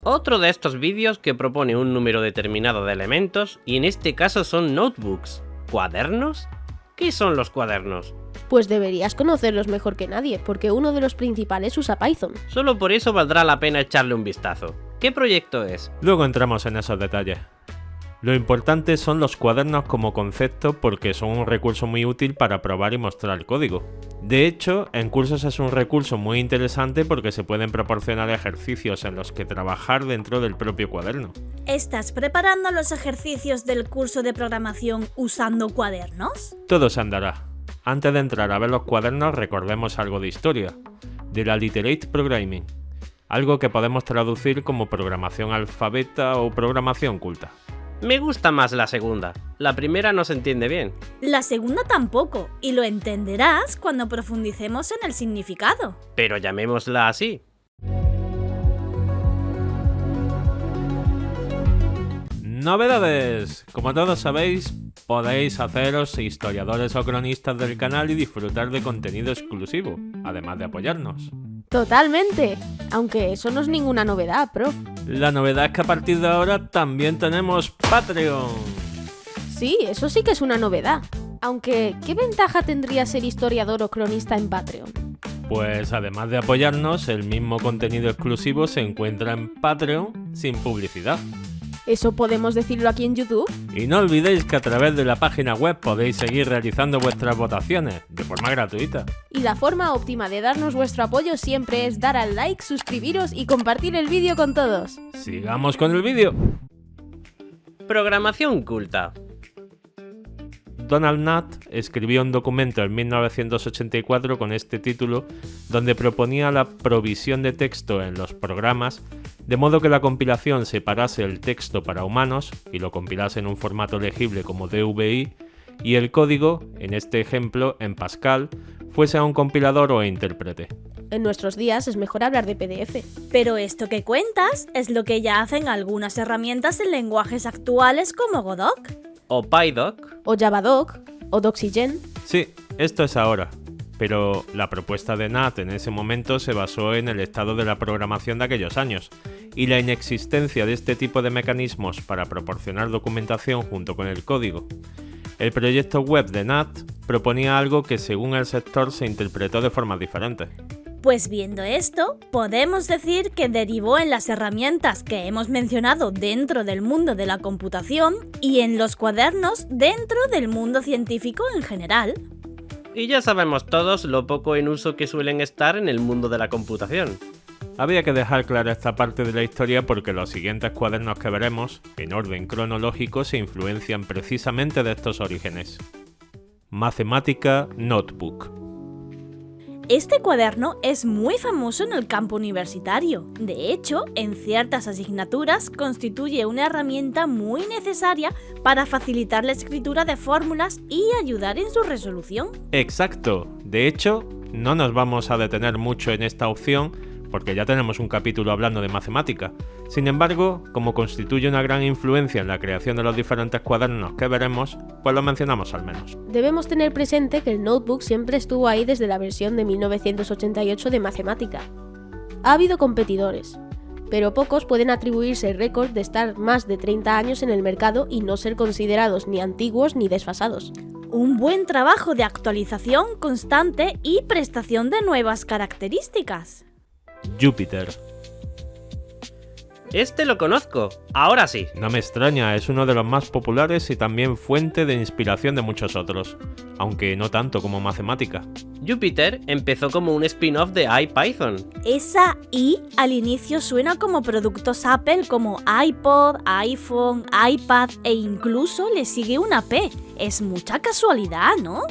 Otro de estos vídeos que propone un número determinado de elementos y en este caso son notebooks. ¿Cuadernos? ¿Qué son los cuadernos? Pues deberías conocerlos mejor que nadie, porque uno de los principales usa Python. Solo por eso valdrá la pena echarle un vistazo. ¿Qué proyecto es? Luego entramos en esos detalles. Lo importante son los cuadernos como concepto porque son un recurso muy útil para probar y mostrar código. De hecho, en cursos es un recurso muy interesante porque se pueden proporcionar ejercicios en los que trabajar dentro del propio cuaderno. ¿Estás preparando los ejercicios del curso de programación usando cuadernos? Todo se andará. Antes de entrar a ver los cuadernos, recordemos algo de historia, de la Literate Programming, algo que podemos traducir como programación alfabeta o programación culta. Me gusta más la segunda. La primera no se entiende bien. La segunda tampoco, y lo entenderás cuando profundicemos en el significado. Pero llamémosla así. Novedades. Como todos sabéis, podéis haceros historiadores o cronistas del canal y disfrutar de contenido exclusivo, además de apoyarnos. ¡Totalmente! Aunque eso no es ninguna novedad, Pro. La novedad es que a partir de ahora también tenemos Patreon. Sí, eso sí que es una novedad. Aunque, ¿qué ventaja tendría ser historiador o cronista en Patreon? Pues además de apoyarnos, el mismo contenido exclusivo se encuentra en Patreon sin publicidad. ¿Eso podemos decirlo aquí en YouTube? Y no olvidéis que a través de la página web podéis seguir realizando vuestras votaciones de forma gratuita. Y la forma óptima de darnos vuestro apoyo siempre es dar al like, suscribiros y compartir el vídeo con todos. Sigamos con el vídeo. Programación culta. Donald Knuth escribió un documento en 1984 con este título, donde proponía la provisión de texto en los programas, de modo que la compilación separase el texto para humanos y lo compilase en un formato legible como DVI, y el código, en este ejemplo en Pascal, fuese a un compilador o intérprete. En nuestros días es mejor hablar de PDF. Pero esto que cuentas es lo que ya hacen algunas herramientas en lenguajes actuales como Godot. O PyDoc. O Javadoc, o Doxygen. Sí, esto es ahora, pero la propuesta de Knuth en ese momento se basó en el estado de la programación de aquellos años, y la inexistencia de este tipo de mecanismos para proporcionar documentación junto con el código. El proyecto web de Knuth proponía algo que según el sector se interpretó de formas diferentes. Pues viendo esto, podemos decir que derivó en las herramientas que hemos mencionado dentro del mundo de la computación y en los cuadernos dentro del mundo científico en general. Y ya sabemos todos lo poco en uso que suelen estar en el mundo de la computación. Había que dejar clara esta parte de la historia porque los siguientes cuadernos que veremos, en orden cronológico, se influencian precisamente de estos orígenes. Mathematica Notebook. Este cuaderno es muy famoso en el campo universitario. De hecho, en ciertas asignaturas constituye una herramienta muy necesaria para facilitar la escritura de fórmulas y ayudar en su resolución. Exacto. De hecho, no nos vamos a detener mucho en esta opción porque ya tenemos un capítulo hablando de matemática. Sin embargo, como constituye una gran influencia en la creación de los diferentes cuadernos que veremos, pues lo mencionamos al menos. Debemos tener presente que el notebook siempre estuvo ahí desde la versión de 1988 de Mathematica. Ha habido competidores, pero pocos pueden atribuirse el récord de estar más de 30 años en el mercado y no ser considerados ni antiguos ni desfasados. Un buen trabajo de actualización constante y prestación de nuevas características. Jupyter. Este lo conozco, ahora sí. No me extraña, es uno de los más populares y también fuente de inspiración de muchos otros, aunque no tanto como Mathematica. Jupyter empezó como un spin-off de IPython. Esa I al inicio suena como productos Apple como iPod, iPhone, iPad e incluso le sigue una P. Es mucha casualidad, ¿no?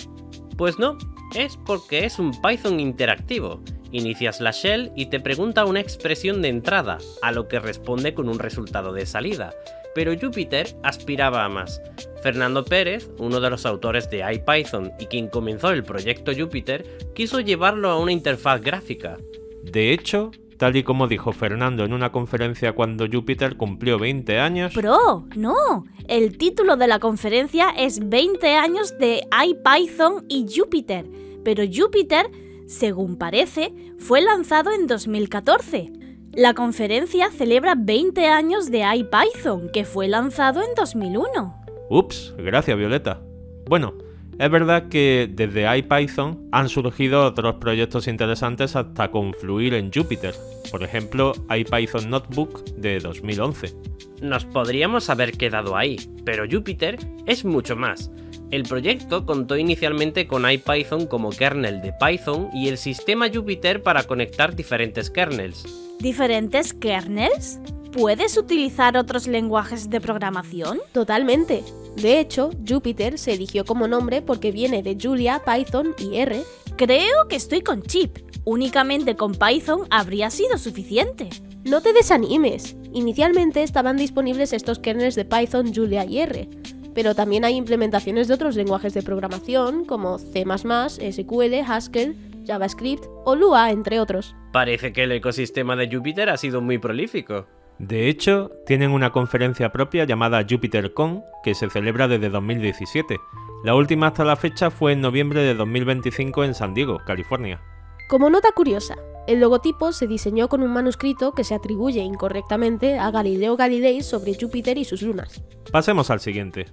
Pues no, es porque es un Python interactivo. Inicias la shell y te pregunta una expresión de entrada, a lo que responde con un resultado de salida. Pero Jupyter aspiraba a más. Fernando Pérez, uno de los autores de IPython y quien comenzó el proyecto Jupyter, quiso llevarlo a una interfaz gráfica. De hecho, tal y como dijo Fernando en una conferencia cuando Jupyter cumplió 20 años... ¡Pro! ¡No! El título de la conferencia es 20 años de IPython y Jupyter, pero Jupyter, según parece, fue lanzado en 2014. La conferencia celebra 20 años de IPython, que fue lanzado en 2001. Ups, gracias Violeta. Bueno, es verdad que desde IPython han surgido otros proyectos interesantes hasta confluir en Jupyter. Por ejemplo, IPython Notebook de 2011. Nos podríamos haber quedado ahí, pero Jupyter es mucho más. El proyecto contó inicialmente con IPython como kernel de Python y el sistema Jupyter para conectar diferentes kernels. ¿Diferentes kernels? ¿Puedes utilizar otros lenguajes de programación? Totalmente. De hecho, Jupyter se eligió como nombre porque viene de Julia, Python y R. Creo que estoy con Chip. Únicamente con Python habría sido suficiente. No te desanimes. Inicialmente estaban disponibles estos kernels de Python, Julia y R, pero también hay implementaciones de otros lenguajes de programación como C++, SQL, Haskell, JavaScript o Lua, entre otros. Parece que el ecosistema de Jupyter ha sido muy prolífico. De hecho, tienen una conferencia propia llamada JupyterCon que se celebra desde 2017. La última hasta la fecha fue en noviembre de 2025 en San Diego, California. Como nota curiosa, el logotipo se diseñó con un manuscrito que se atribuye incorrectamente a Galileo Galilei sobre Júpiter y sus lunas. Pasemos al siguiente.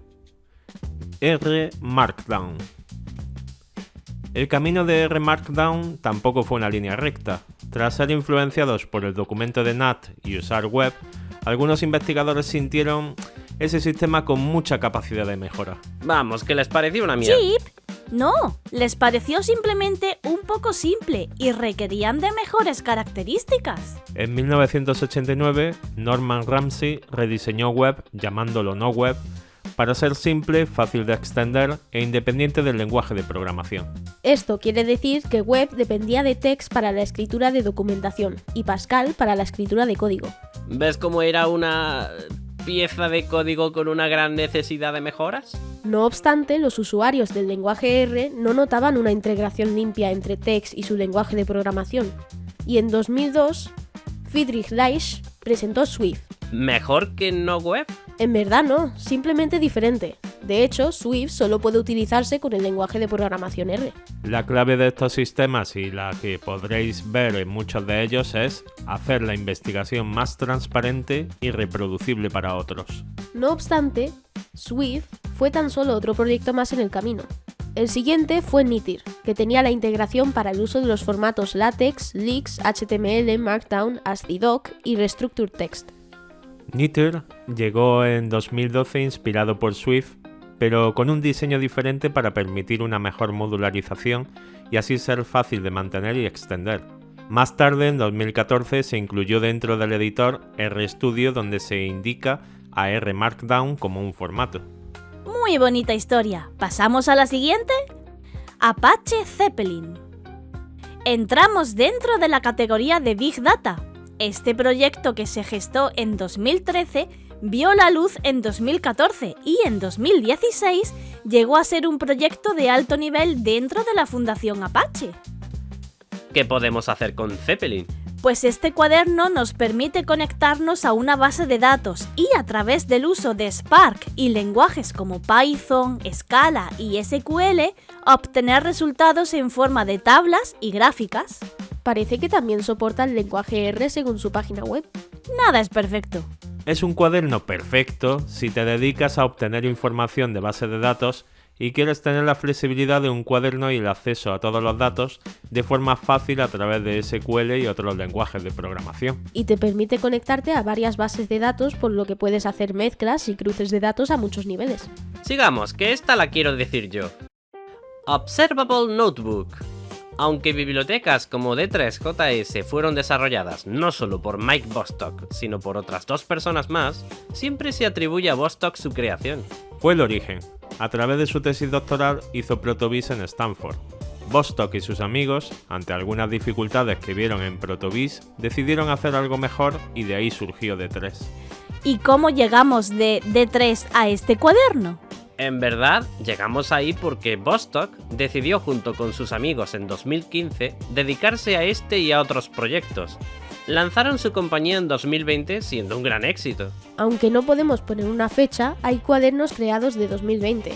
R Markdown. El camino de R Markdown tampoco fue una línea recta. Tras ser influenciados por el documento de Nat y usar web, algunos investigadores sintieron ese sistema con mucha capacidad de mejora. Vamos, que les pareció una mierda. Chip, no, les pareció simplemente un poco simple y requerían de mejores características. En 1989, Norman Ramsey rediseñó web llamándolo no web para ser simple, fácil de extender e independiente del lenguaje de programación. Esto quiere decir que web dependía de Text para la escritura de documentación y Pascal para la escritura de código. ¿Ves cómo era una pieza de código con una gran necesidad de mejoras? No obstante, los usuarios del lenguaje R no notaban una integración limpia entre Text y su lenguaje de programación, y en 2002, Friedrich Leicht presentó Swift. ¿Mejor que no web? En verdad no, simplemente diferente. De hecho, Swift solo puede utilizarse con el lenguaje de programación R. La clave de estos sistemas y la que podréis ver en muchos de ellos es hacer la investigación más transparente y reproducible para otros. No obstante, Swift fue tan solo otro proyecto más en el camino. El siguiente fue Knitr, que tenía la integración para el uso de los formatos LaTeX, LeX, HTML, Markdown, ASCII-Doc y Restructured Text. Knitr llegó en 2012 inspirado por Swift, pero con un diseño diferente para permitir una mejor modularización y así ser fácil de mantener y extender. Más tarde, en 2014, se incluyó dentro del editor RStudio, donde se indica a R Markdown como un formato. Muy bonita historia. ¿Pasamos a la siguiente? Apache Zeppelin. Entramos dentro de la categoría de Big Data. Este proyecto, que se gestó en 2013, vio la luz en 2014 y en 2016 llegó a ser un proyecto de alto nivel dentro de la Fundación Apache. ¿Qué podemos hacer con Zeppelin? Pues este cuaderno nos permite conectarnos a una base de datos y, a través del uso de Spark y lenguajes como Python, Scala y SQL, obtener resultados en forma de tablas y gráficas. Parece que también soporta el lenguaje R según su página web. Nada es perfecto. Es un cuaderno perfecto si te dedicas a obtener información de base de datos y quieres tener la flexibilidad de un cuaderno y el acceso a todos los datos de forma fácil a través de SQL y otros lenguajes de programación. Y te permite conectarte a varias bases de datos, por lo que puedes hacer mezclas y cruces de datos a muchos niveles. Sigamos, que esta la quiero decir yo. Observable Notebook. Aunque bibliotecas como D3JS fueron desarrolladas no solo por Mike Bostock, sino por otras dos personas más, siempre se atribuye a Bostock su creación. Fue el origen. A través de su tesis doctoral hizo Protobis en Stanford. Bostock y sus amigos, ante algunas dificultades que vieron en Protobis, decidieron hacer algo mejor y de ahí surgió D3. ¿Y cómo llegamos de D3 a este cuaderno? En verdad, llegamos ahí porque Bostock decidió, junto con sus amigos en 2015, dedicarse a este y a otros proyectos. Lanzaron su compañía en 2020 siendo un gran éxito. Aunque no podemos poner una fecha, hay cuadernos creados de 2020,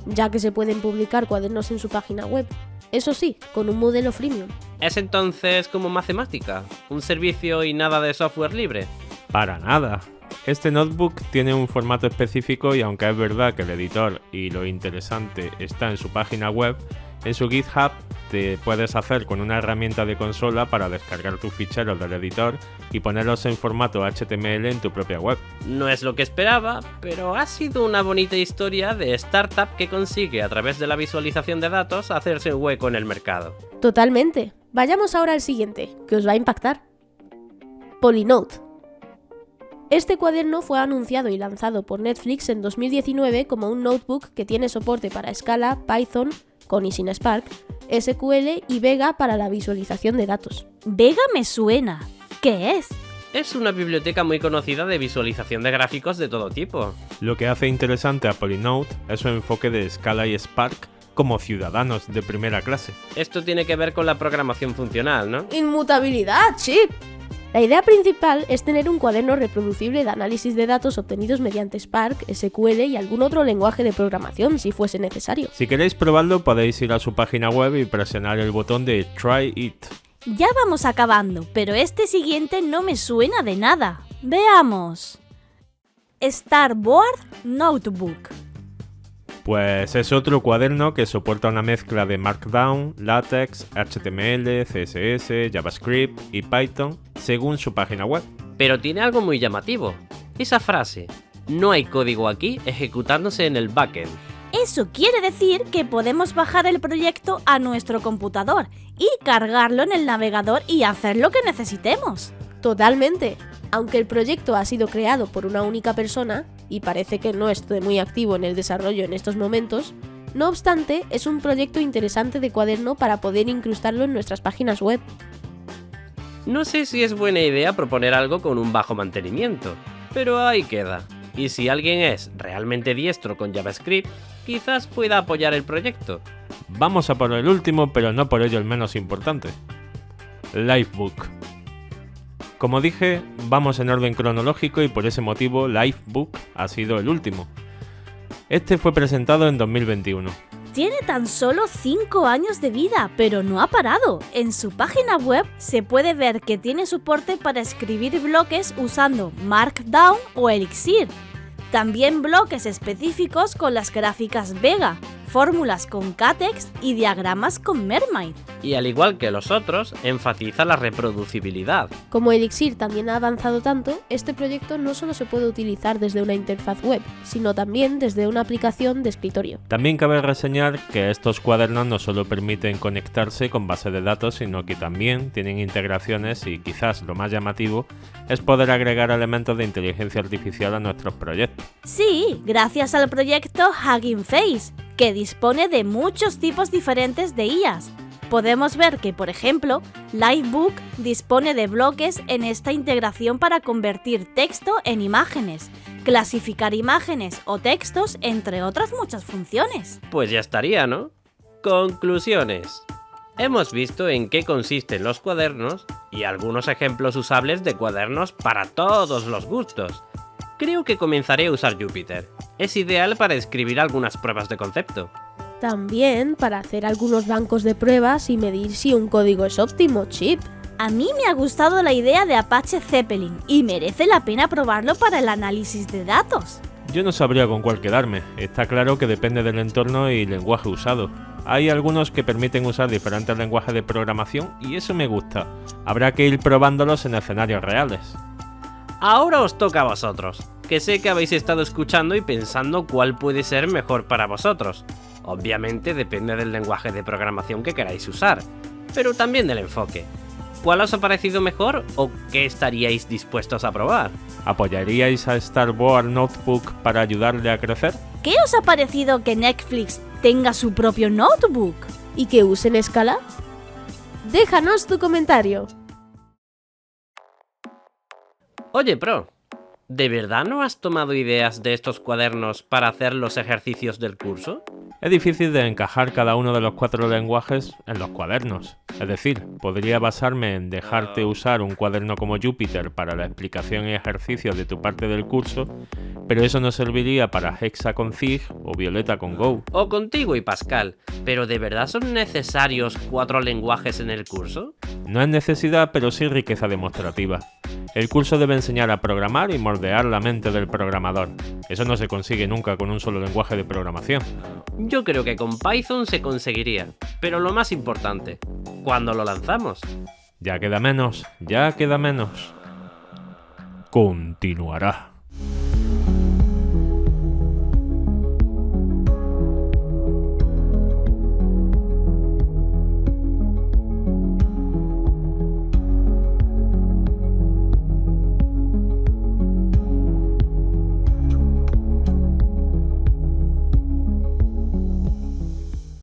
ya que se pueden publicar cuadernos en su página web. eso sí, con un modelo freemium. ¿Es entonces como Mathematica? ¿Un servicio y nada de software libre? Para nada. Este notebook tiene un formato específico y aunque es verdad que el editor y lo interesante está en su página web, en su GitHub te puedes hacer con una herramienta de consola para descargar tus ficheros del editor y ponerlos en formato HTML en tu propia web. No es lo que esperaba, pero ha sido una bonita historia de startup que consigue a través de la visualización de datos hacerse un hueco en el mercado. Totalmente. Vayamos ahora al siguiente, que os va a impactar. Polynote. Este cuaderno fue anunciado y lanzado por Netflix en 2019 como un notebook que tiene soporte para Scala, Python, con y sin Spark, SQL y Vega para la visualización de datos. Vega me suena. ¿Qué es? Es una biblioteca muy conocida de visualización de gráficos de todo tipo. Lo que hace interesante a Polynote es su enfoque de Scala y Spark como ciudadanos de primera clase. Esto tiene que ver con la programación funcional, ¿no? ¡Inmutabilidad, chip! La idea principal es tener un cuaderno reproducible de análisis de datos obtenidos mediante Spark, SQL y algún otro lenguaje de programación si fuese necesario. Si queréis probarlo podéis ir a su página web y presionar el botón de Try It. Ya vamos acabando, pero este siguiente no me suena de nada. Veamos. Starboard Notebook. Pues es otro cuaderno que soporta una mezcla de Markdown, LaTeX, HTML, CSS, JavaScript y Python, según su página web. Pero tiene algo muy llamativo. Esa frase, no hay código aquí ejecutándose en el backend. Eso quiere decir que podemos bajar el proyecto a nuestro computador y cargarlo en el navegador y hacer lo que necesitemos. Totalmente. Aunque el proyecto ha sido creado por una única persona, y parece que no esté muy activo en el desarrollo en estos momentos, no obstante, es un proyecto interesante de cuaderno para poder incrustarlo en nuestras páginas web. No sé si es buena idea proponer algo con un bajo mantenimiento, pero ahí queda. Y si alguien es realmente diestro con JavaScript, quizás pueda apoyar el proyecto. Vamos a por el último, pero no por ello el menos importante. Livebook. Como dije, vamos en orden cronológico y por ese motivo Livebook ha sido el último. Este fue presentado en 2021. Tiene tan solo 5 años de vida, pero no ha parado. En su página web se puede ver que tiene soporte para escribir bloques usando Markdown o Elixir. También bloques específicos con las gráficas Vega, fórmulas con KTeX y diagramas con Mermaid. Y al igual que los otros, enfatiza la reproducibilidad. Como Elixir también ha avanzado tanto, este proyecto no solo se puede utilizar desde una interfaz web, sino también desde una aplicación de escritorio. También cabe reseñar que estos cuadernos no solo permiten conectarse con bases de datos, sino que también tienen integraciones y quizás lo más llamativo es poder agregar elementos de inteligencia artificial a nuestros proyectos. Sí, gracias al proyecto Hugging Face, que dispone de muchos tipos diferentes de IAs. Podemos ver que, por ejemplo, Livebook dispone de bloques en esta integración para convertir texto en imágenes, clasificar imágenes o textos, entre otras muchas funciones. Pues ya estaría, ¿no? Conclusiones. Hemos visto en qué consisten los cuadernos y algunos ejemplos usables de cuadernos para todos los gustos. Creo que comenzaré a usar Jupyter. Es ideal para escribir algunas pruebas de concepto. También para hacer algunos bancos de pruebas y medir si un código es óptimo, chip. A mí me ha gustado la idea de Apache Zeppelin y merece la pena probarlo para el análisis de datos. Yo no sabría con cuál quedarme, está claro que depende del entorno y lenguaje usado. Hay algunos que permiten usar diferentes lenguajes de programación y eso me gusta. Habrá que ir probándolos en escenarios reales. Ahora os toca a vosotros, que sé que habéis estado escuchando y pensando cuál puede ser mejor para vosotros. Obviamente depende del lenguaje de programación que queráis usar, pero también del enfoque. ¿Cuál os ha parecido mejor o qué estaríais dispuestos a probar? ¿Apoyaríais a Starboard Notebook para ayudarle a crecer? ¿Qué os ha parecido que Netflix tenga su propio notebook? ¿Y que usen Scala? Déjanos tu comentario. Oye, Pro, ¿de verdad no has tomado ideas de estos cuadernos para hacer los ejercicios del curso? Es difícil de encajar cada uno de los 4 lenguajes en los cuadernos. Es decir, podría basarme en dejarte usar un cuaderno como Jupyter para la explicación y ejercicios de tu parte del curso, pero eso no serviría para Hexa con Zig o Violeta con Go. O contigo y Pascal, pero ¿de verdad son necesarios 4 lenguajes en el curso? No es necesidad, pero sí riqueza demostrativa. El curso debe enseñar a programar y moldear la mente del programador. Eso no se consigue nunca con un solo lenguaje de programación. Yo creo que con Python se conseguiría, pero lo más importante, ¿cuándo lo lanzamos? Ya queda menos, ya queda menos. Continuará.